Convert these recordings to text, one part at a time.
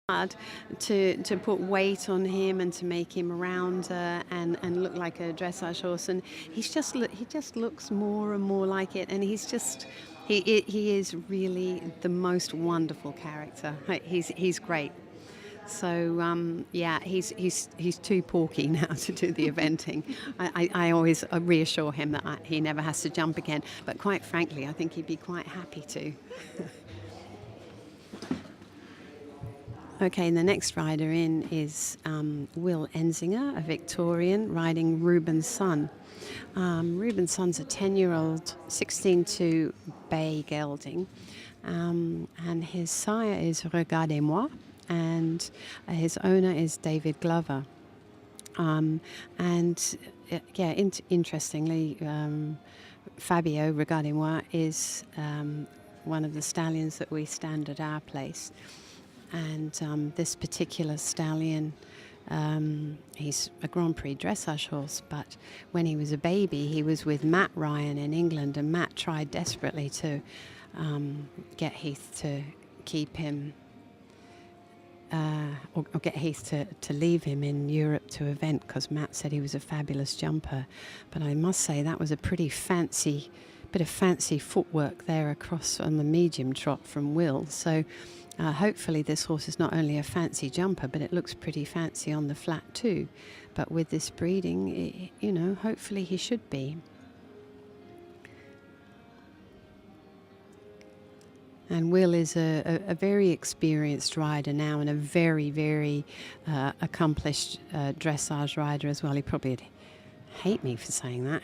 hard to put weight on him and to make him rounder and look like a dressage horse, and he just looks more and more like it, and he is really the most wonderful character. He's great. So yeah, he's too porky now to do the eventing. I always reassure him that he never has to jump again, but quite frankly I think he'd be quite happy to. Okay, and the next rider in is Will Enzinger, a Victorian, riding Ruban's son. Ruban's son's a 10-year-old 16-2 bay gelding, and his sire is Regardez-moi, and his owner is David Glover. Interestingly, Fabio Regardez-moi is one of the stallions that we stand at our place. And this particular stallion, he's a Grand Prix dressage horse, but when he was a baby, he was with Matt Ryan in England, and Matt tried desperately to get Heath to keep him, or get Heath to leave him in Europe to event, because Matt said he was a fabulous jumper. But I must say that was a pretty bit of fancy footwork there across on the medium trot from Will. So hopefully this horse is not only a fancy jumper, but it looks pretty fancy on the flat too. But with this breeding, hopefully he should be. And Will is a very experienced rider now, and a very, very accomplished dressage rider as well. He probably would hate me for saying that.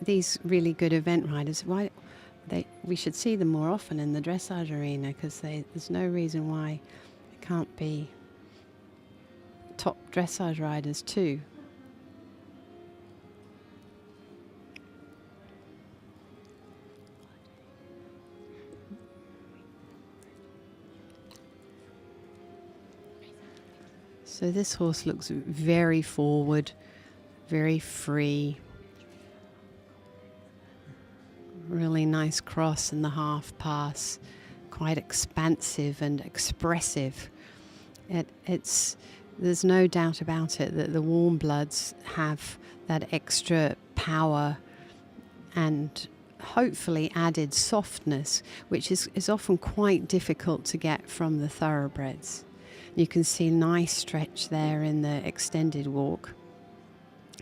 These really good event riders, we should see them more often in the dressage arena, because there's no reason why they can't be top dressage riders too. So this horse looks very forward, very free. Really nice cross in the half pass, quite expansive and expressive. There's no doubt about it that the warm bloods have that extra power and hopefully added softness, which is often quite difficult to get from the thoroughbreds. You can see nice stretch there in the extended walk,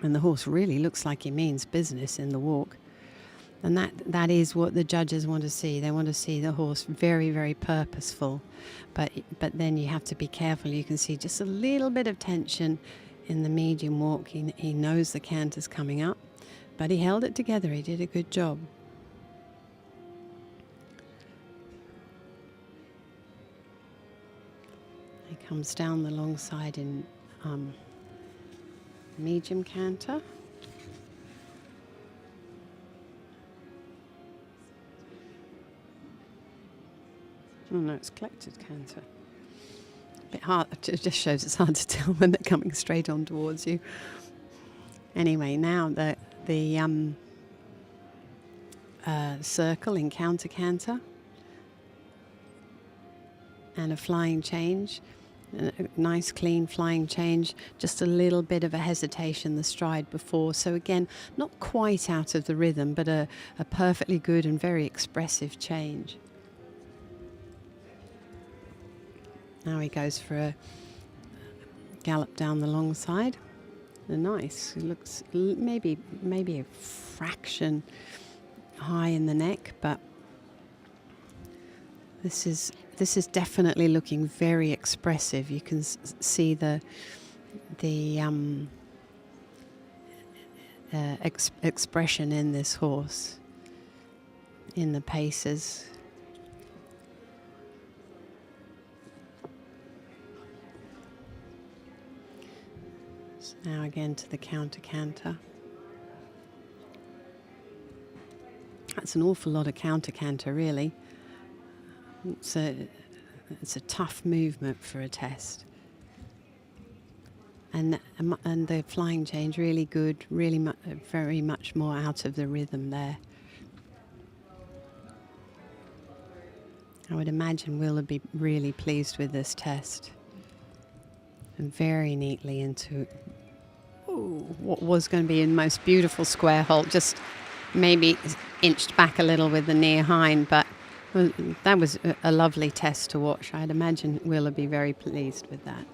and the horse really looks like he means business in the walk. And that is what the judges want to see. They want to see the horse very, very purposeful. But then you have to be careful. You can see just a little bit of tension in the medium walk. He knows the canter's coming up, but he held it together. He did a good job. He comes down the long side in medium canter. Oh no, it's collected canter. A bit hard. It just shows it's hard to tell when they're coming straight on towards you. Anyway, now the circle in counter canter and a flying change, a nice clean flying change. Just a little bit of a hesitation the stride before. So again, not quite out of the rhythm, but a perfectly good and very expressive change. Now he goes for a gallop down the long side. Nice. It looks maybe a fraction high in the neck, but this is definitely looking very expressive. You can see the expression in this horse, in the paces. Now again to the counter canter. That's an awful lot of counter canter, really. It's a tough movement for a test. And the flying change really good, really very much more out of the rhythm there. I would imagine Will would be really pleased with this test. And very neatly into what was going to be a most beautiful square halt, just maybe inched back a little with the near hind, but that was a lovely test to watch. I'd imagine Will would be very pleased with that.